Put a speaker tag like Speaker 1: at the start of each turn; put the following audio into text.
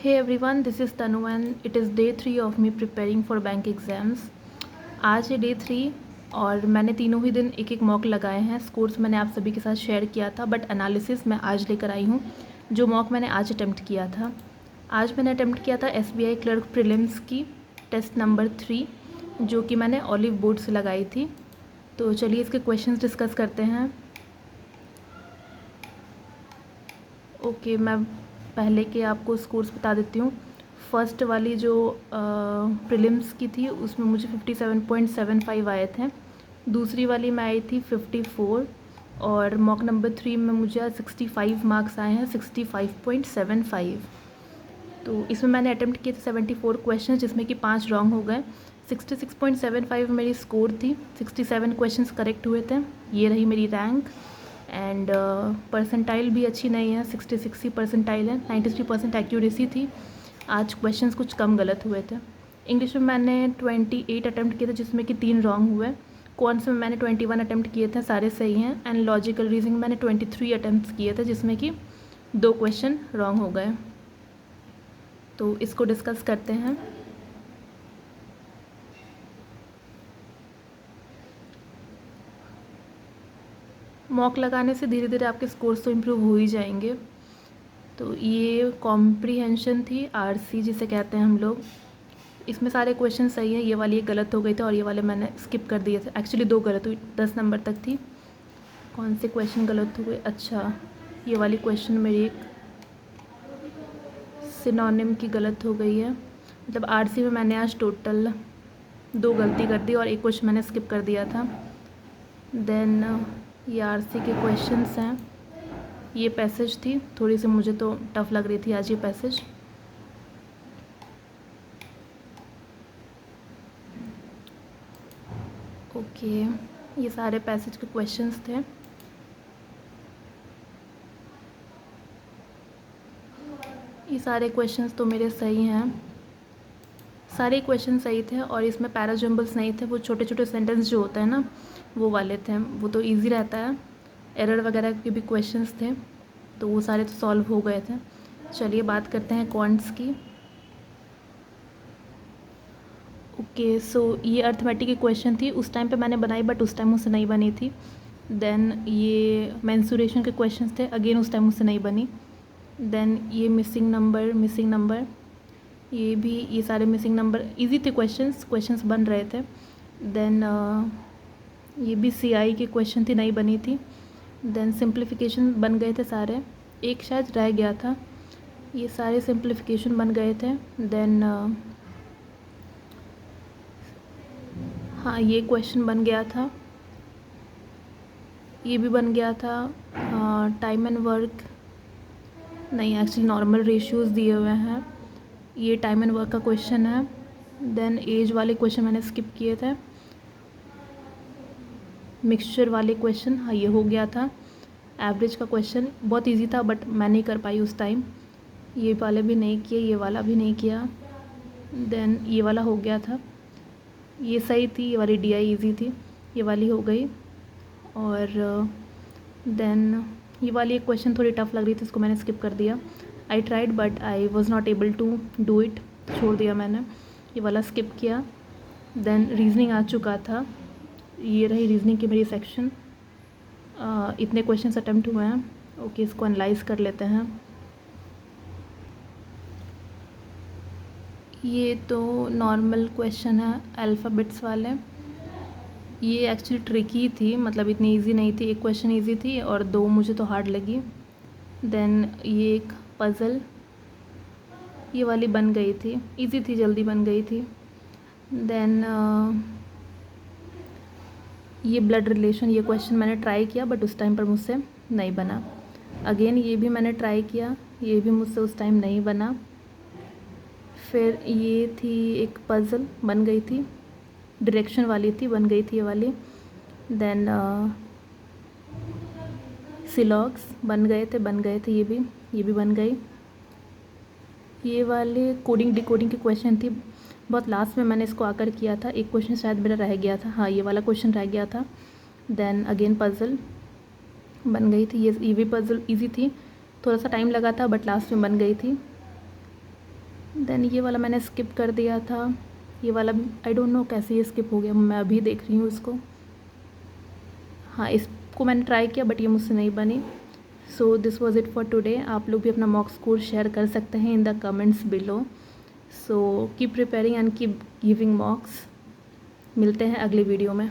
Speaker 1: Hey everyone, this is Tanu and it is day 3 of me preparing for bank exams. आज है day 3 और मैंने तीनों ही दिन एक एक मॉक लगाए हैं. स्कोर्स मैंने आप सभी के साथ शेयर किया था बट एनालिसिस मैं आज लेकर आई हूँ. जो मॉक मैंने आज अटेम्प्ट किया था, आज मैंने अटेम्प्ट किया था SBI क्लर्क प्रीलिम्स की टेस्ट नंबर 3 जो कि मैंने ऑलिव बोर्ड से लगाई थी. तो चलिए इसके क्वेश्चंस डिस्कस करते हैं. ओके, मैं पहले के आपको स्कोर्स बता देती हूँ. फर्स्ट वाली जो प्रीलिम्स की थी उसमें मुझे 57.75 आए थे. दूसरी वाली में आई थी 54 और मॉक नंबर 3 में मुझे 65 मार्क्स आए हैं, 65.75. तो इसमें मैंने अटेम्प्ट किए थे 74 क्वेश्चन जिसमें कि 5 रॉन्ग हो गए. 66.75 मेरी स्कोर थी. 67 क्वेश्चंस करेक्ट हुए थे. ये रही मेरी रैंक. एंड परसेंटाइल भी अच्छी नहीं है, 66 ही परसेंटाइल है. 93% एक्यूरेसी थी. आज क्वेश्चंस कुछ कम गलत हुए थे. इंग्लिश में मैंने 28 अटैम्प्ट किए थे जिसमें कि 3 रॉन्ग हुए. कॉन्स में मैंने 21 अटैम्प्ट किए थे, सारे सही हैं. एंड लॉजिकल रीजनिंग मैंने 23 अटैम्प्ट किए थे जिसमें कि 2 क्वेश्चन रॉन्ग हो गए. तो इसको डिस्कस करते हैं. मॉक लगाने से धीरे धीरे आपके स्कोर्स तो इम्प्रूव हो ही जाएंगे. तो ये कॉम्प्रीहेंशन थी, RC जिसे कहते हैं हम लोग. इसमें सारे क्वेश्चन सही हैं. ये वाली एक गलत हो गई थी और ये वाले मैंने स्किप कर दिए थे. एक्चुअली 2 गलत हुई, 10 नंबर तक थी. कौन से क्वेश्चन गलत हुए? अच्छा, ये वाली क्वेश्चन मेरी एक सिनोनिम की गलत हो गई है. मतलब RC में मैंने आज टोटल 2 गलती कर दी और एक क्वेश्चन मैंने स्किप कर दिया था. देन ये RC के क्वेश्चंस हैं. ये पैसेज थी, थोड़ी सी मुझे तो टफ़ लग रही थी आज ये पैसेज. ओके, ये सारे पैसेज के क्वेश्चंस थे. ये सारे क्वेश्चंस तो मेरे सही हैं. सारे क्वेश्चन सही थे और इसमें पैराजम्बल्स नहीं थे. वो छोटे छोटे सेंटेंस जो होता है ना, वो वाले थे. वो तो इजी रहता है. एरर वगैरह के भी क्वेश्चंस थे तो वो सारे तो सॉल्व हो गए थे. चलिए बात करते हैं क्वांट्स की. ओके, सो ये अर्थमेटिक की क्वेश्चन थी. उस टाइम पे मैंने बनाई बट उस टाइम मुझसे नहीं बनी थी. देन ये मेंसुरेशन के क्वेश्चंस थे, अगेन उस टाइम मुझसे नहीं बनी. देन ये मिसिंग नंबर ये सारे मिसिंग नंबर इजी थे. क्वेश्चंस बन रहे थे. देन ये भी CI के क्वेश्चन थी, नहीं बनी थी. देन सिंप्लीफिकेशन बन गए थे सारे, एक शायद रह गया था. ये सारे सिंप्लीफिकेशन बन गए थे. देन हाँ, ये क्वेश्चन बन गया था, ये भी बन गया था. टाइम एंड वर्क नहीं, एक्चुअली नॉर्मल रेशियोज़ दिए हुए हैं. ये टाइम एंड वर्क का क्वेश्चन है. देन एज वाले क्वेश्चन मैंने स्किप किए थे. मिक्सचर वाले क्वेश्चन, हाँ ये हो गया था. एवरेज का क्वेश्चन बहुत इजी था बट मैं नहीं कर पाई उस टाइम. ये वाले भी नहीं किए, ये वाला भी नहीं किया. देन ये वाला हो गया था, ये सही थी. ये वाली DI इजी थी, ये वाली हो गई. और देन ये वाली एक क्वेश्चन थोड़ी टफ लग रही थी, इसको मैंने स्किप कर दिया. I tried but I was not able to do it, छोड़ दिया मैंने. ये वाला स्किप किया. देन रीजनिंग आ चुका था. ये रही रीजनिंग की मेरी सेक्शन. इतने क्वेश्चंस अटेम्प्ट हुए हैं. ओके, इसको एनालाइज कर लेते हैं. ये तो नॉर्मल क्वेश्चन है, अल्फ़ाबेट्स वाले. ये एक्चुअली ट्रिकी थी, मतलब इतनी इजी नहीं थी. एक क्वेश्चन इजी थी और 2 मुझे तो हार्ड लगी. देन ये एक पज़ल, ये वाली बन गई थी, इजी थी, जल्दी बन गई थी. देन ये ब्लड रिलेशन, ये क्वेश्चन मैंने ट्राई किया बट उस टाइम पर मुझसे नहीं बना. अगेन ये भी मैंने ट्राई किया, ये भी मुझसे उस टाइम नहीं बना. फिर ये थी एक पज़ल, बन गई थी, डायरेक्शन वाली थी, बन गई थी ये वाली. देन सिलॉग्स बन गए थे, ये भी बन गई. ये वाले कोडिंग डिकोडिंग के क्वेश्चन थी, बहुत लास्ट में मैंने इसको आकर किया था. एक क्वेश्चन शायद मेरा रह गया था, हाँ ये वाला क्वेश्चन रह गया था. देन अगेन पज़ल बन गई थी. ये भी पज़ल इजी थी, थोड़ा सा टाइम लगा था बट लास्ट में बन गई थी. देन ये वाला मैंने स्किप कर दिया था, ये वाला आई डोंट नो कैसे ये स्किप हो गया, मैं अभी देख रही हूँ इसको। हाँ, इसको मैंने ट्राई किया बट ये मुझसे नहीं बनी। So this was it for today. आप लोग भी अपना मॉक स्कोर शेयर कर सकते हैं in the comments below. So keep preparing and keep giving मॉक्स। मिलते हैं अगली वीडियो में।